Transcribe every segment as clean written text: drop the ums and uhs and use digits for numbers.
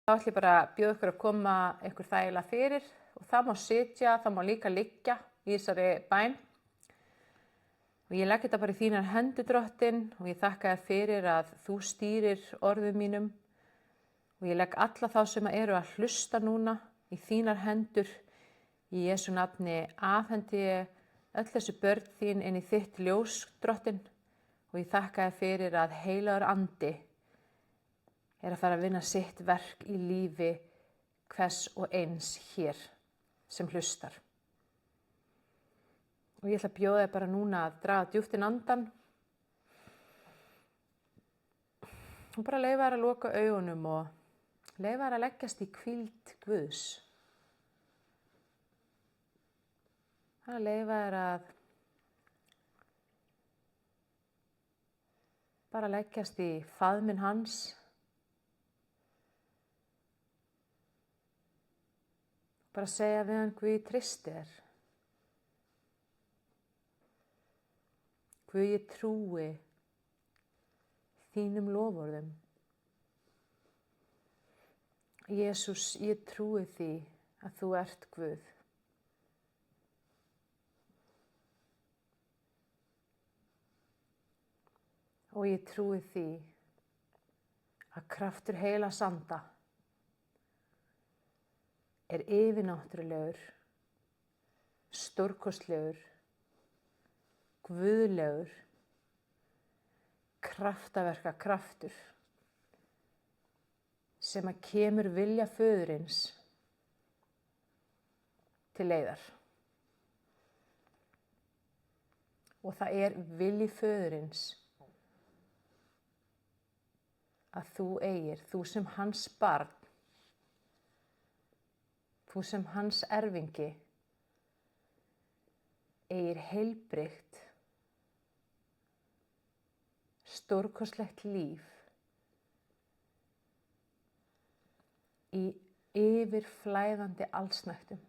Þá ætlum ég bara að bjóða ykkur að koma ykkur þægilega fyrir og það má sitja, það má líka liggja í þessari bæn. Og ég legg þetta bara í þínar hendur, Drottinn, og ég þakka þér fyrir að þú stýrir orðum mínum. Og ég legg alla þá sem eru að hlusta núna í þínar hendur. Í Jesú nafni afhendi ég öll þessu börn þín inn í þitt ljós, Drottinn. Og ég þakka þér fyrir að heilagur andi að fara að vinna sitt verk í lífi hvers og eins hér sem hlustar. Og ég ætla að bjóða þér bara núna að draga djúpt inn andan og bara leyfa þér að loka augunum og leyfa þér að leggjast í hvíld Guðs. Það leyfa þér að bara leggjast í faðminn hans. Bara segja við hann, Guð, ég treysti þér. Guð, ég trúi þínum loforðum. Jesús, ég trúi því að þú ert Guð. Og ég trúi því að kraftur heilags anda er yfirnáttúrulegur, stórkostlegur, guðlegur, kraftaverka kraftur sem að kemur vilja föðurins til leiðar. Og það er vilji föðurins að þú eigir, þú sem hans barn, þú sem hans erfingi, eigir heilbrigt, stórkostlegt líf í yfirflæðandi allsnægtum.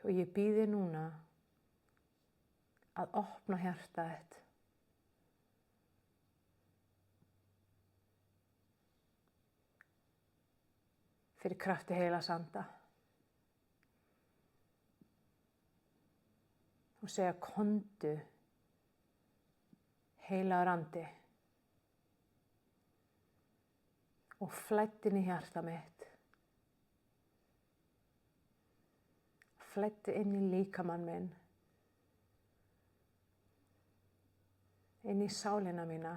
Og ég býð þér núna að opna hjarta þitt. Fyrir krafti heilags anda. Og segja, komdu, heilagur andi. Og flæddu inn í hjarta mitt. Flæddu inn í líkamann minn. Inn í sálina mína.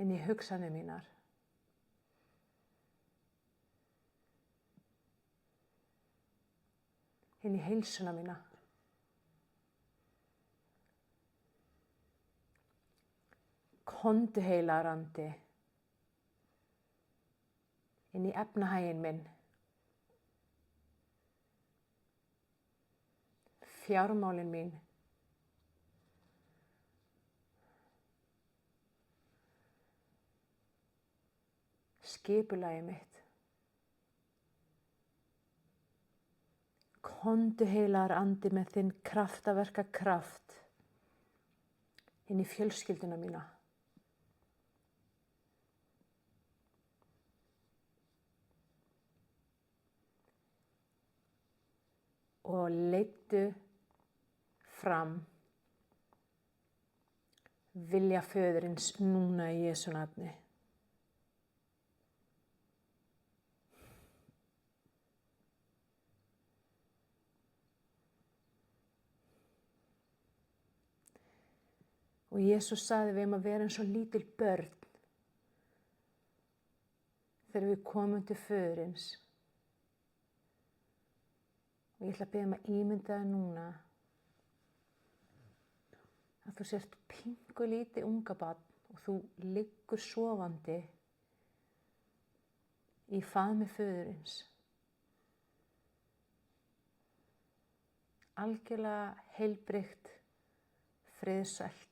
Inn í hugsanir mínar. Inn í heilsuna mína. Komdu, heilagur andi, inn í efnahaginn minn. Fjármálin mín. Skipulagið mitt. Komdu, heilagur andi, með þinn kraftaverka kraft inn í fjölskylduna mína. Og leiddu fram vilja föðurins núna í Jesú nafni. Og Jesús sagði við að vera eins og lítil börn þegar við komum til föðurins. Og ég ætla að biðja að ímynda þér núna að þú sért pingulítið ungabarn og þú liggur sofandi í faðmi föðurins. Algjörlega heilbrigt, friðsælt.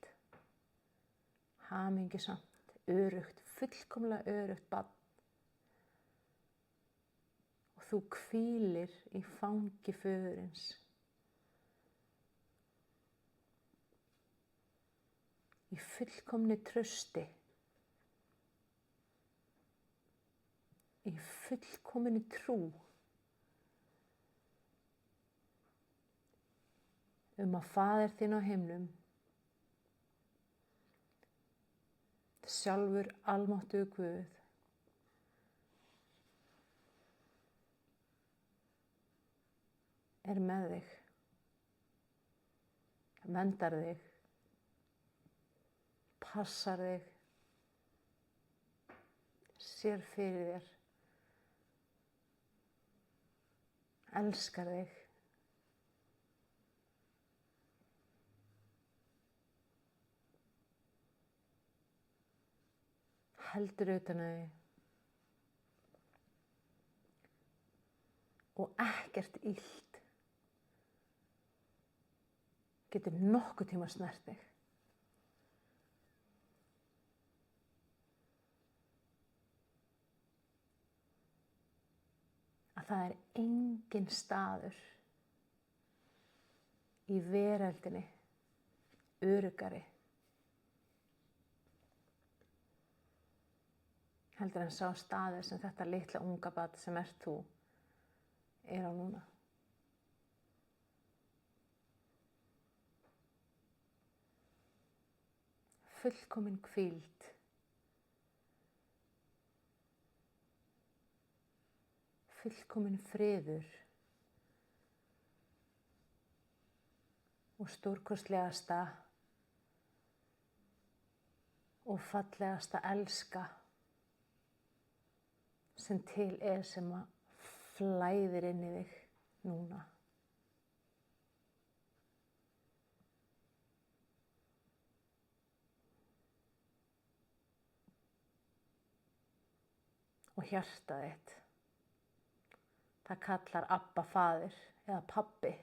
Hamingjusamt, öruggt, fullkomlega öruggt barn. Og þú hvílir í fangi föðurins. í fullkomni trausti, í fullkominni trú að Faðir þinn á himnum, sjálfur almáttugur Guð, er með þig, verndar þig, passar þig, sér fyrir þér, elskar þig. Heldur utan að þig og ekkert illt getur nokkuð tíma snert þig. Að það er engin staður í veröldinni öruggari heldur en sá staður sem þetta litla unga barn sem ert þú er á núna. Fullkomin hvíld, fullkomin friður og stórkostlegasta og fallegasta elska sem til sem að flæðir inn í þig núna. Og hjartað þitt, það kallar Abba faðir eða pabbi.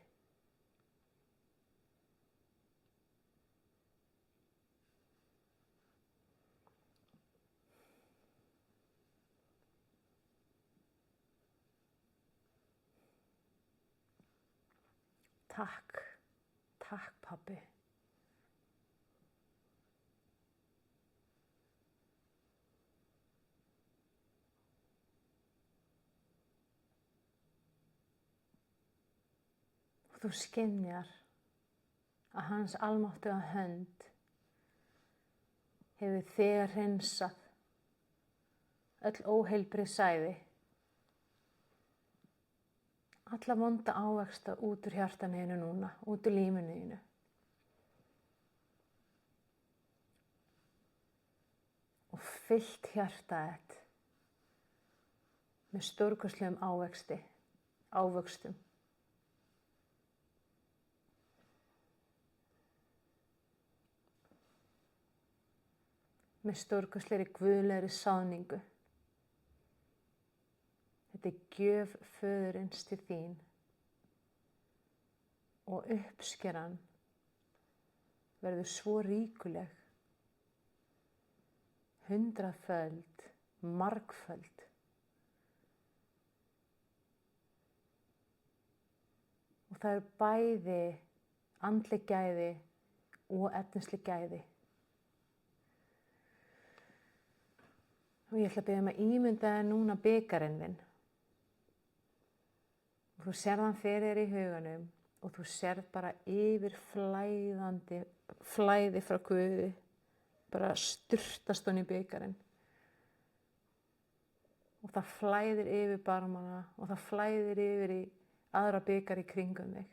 Takk, takk pabbi. Og þú skynjar að hans almáttuga hönd hefur þegar hreinsað öll óheilbrigð sæði, alla vonda ávexti út úr hjartanu núna, út úr lífinu þínu. Og fyllt hjartað þitt með stórkostlegum ávöxtum. Með stórkostlegri guðlegri sáðningu. Þetta er gjöf föðurins til þín og uppskeran verður svo ríkuleg, 100-föld, margföld. Og það er bæði andleg gæði og efnisleg gæði. Og ég ætla að biðja að ímynda þér núna bikarinn þinn. Þú sérð hann fyrir þér í huganum og þú sérð bara yfirflæðandi flæði frá Guði, bara sturtast hann í bikarinn. Og það flæðir yfir barmana og það flæðir yfir í aðra bikar í kringum þig.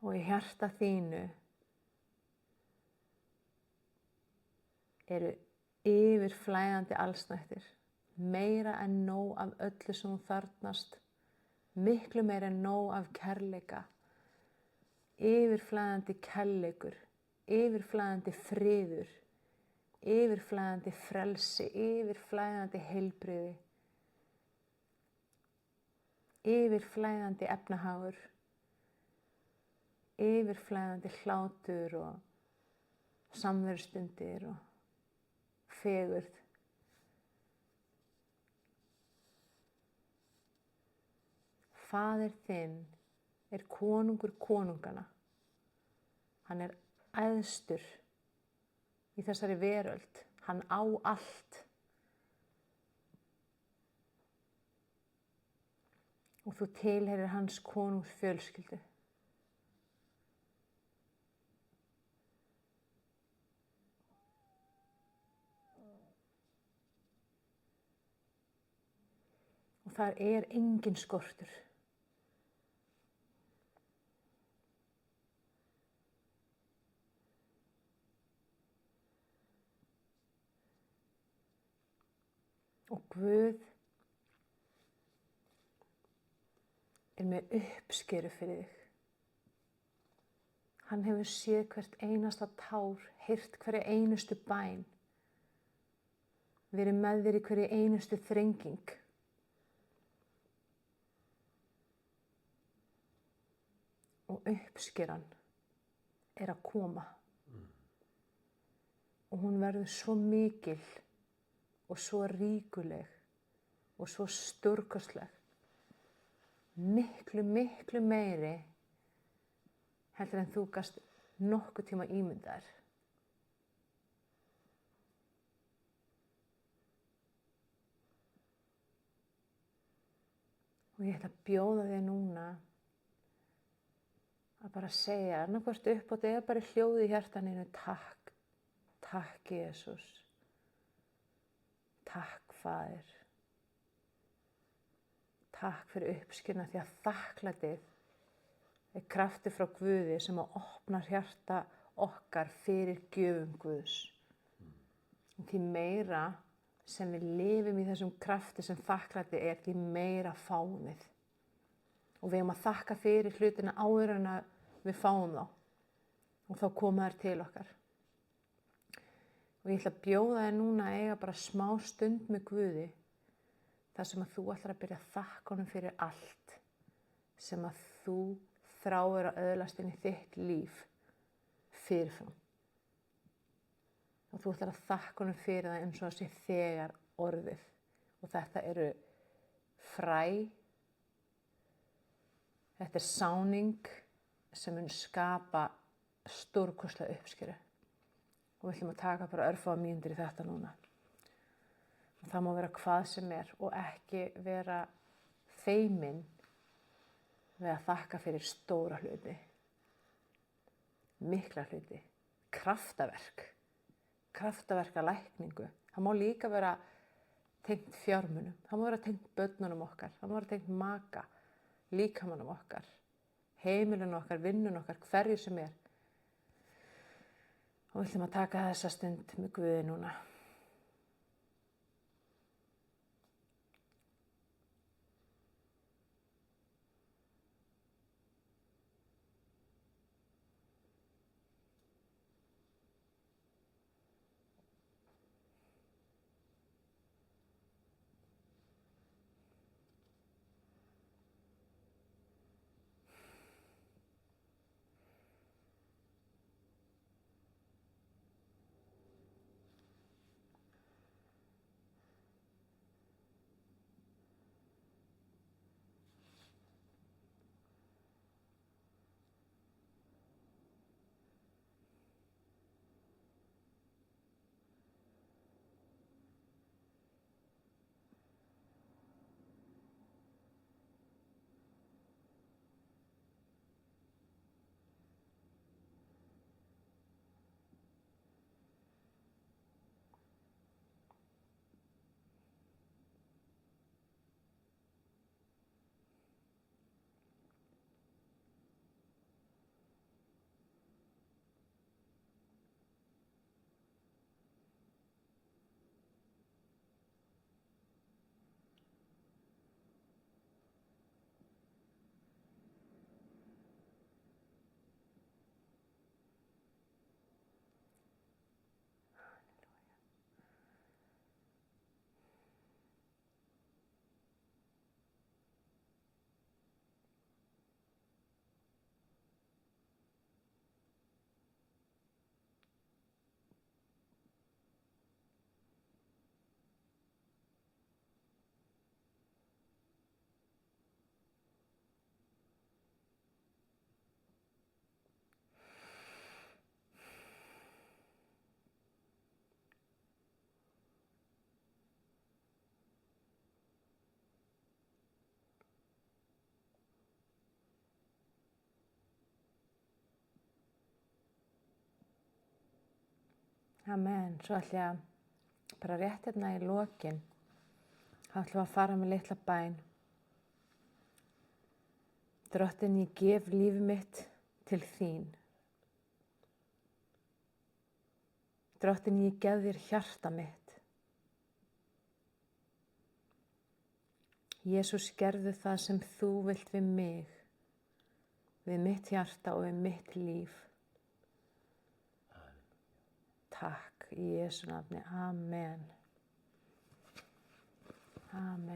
Og í hjarta þínu eru yfirflæðandi allsnægtir. Meira en nóg af öllu sem þú þarfnast, miklu meira en nóg af kærleika, yfirflæðandi kærleikur, yfirflæðandi friður, yfirflæðandi frelsi, yfirflæðandi heilbrigði, yfirflæðandi efnahagur, yfirflæðandi hlátur og samverustundir og fegurð. Faðir þinn er konungur konungana Hann er æðstur í þessari veröld. Hann á allt. Og þú tilheyrir hans konungs fjölskyldu. Og þar er engin skortur. Og Guð er með uppskeru fyrir þig. Hann hefur séð hvert einasta tár, heyrt hverja einustu bæn, verið með þér í hverju einustu þrenging. Og uppskeran er að koma. Og hún verður svo mikil og svo ríkuleg og svo stórkostleg. Miklu, miklu meiri heldur en þú gast nokkuð tíma ímyndaðir. Og ég ætla að bjóða þér núna að bara segja, annarkvort uppátt eða bara í hljóði í hjartaninu, takk, takk Jesús, takk Faðir. Takk fyrir uppskýrna því að þakklætið er kraftur frá Guði sem að opna hjarta okkar fyrir gjöfum Guðs. Og því meira sem við lifum í þessum krafti sem þakklætið er, því meira fáum við. Og við eigum að þakka fyrir hlutina áður en að við fáum þá. Og þá koma þær til okkar. Og ég ætla að bjóða þér núna að eiga bara smá stund með Guði. þar sem að þú ætlar að byrja að þakka honum fyrir allt sem að þú þráir að öðlast inn í þitt líf fyrirfram. Og þú ætlar að þakka honum fyrir það eins og það sé þegar orðið. Og þetta eru fræ, þetta er sáning sem mun skapa stórkostlega uppskeru. Og við ætlum að taka bara örfáa mínútur í þetta núna. Og það má vera hvað sem er og ekki vera feiminn við að þakka fyrir stóra hluti, mikla hluti, kraftaverk að lækningu. Það má líka vera tengt fjármunum, það má vera tengt börnunum okkar, það má vera tengt maka, líkamannum okkar, heimilunum okkar, vinnun okkar, hverju sem er. Og við ætlum að taka þessa stund með Guði núna. Amen. Svo ætlum ég að bara rétt hérna í lokin. Þá ætlum við að fara með litla bæn. Drottin, ég gef líf mitt til þín. Drottin, ég gef þér hjarta mitt. Jesús, gerðu það sem þú vilt við mig, við mitt hjarta og við mitt líf. Takk í Jesú nafni. Amen. Amen.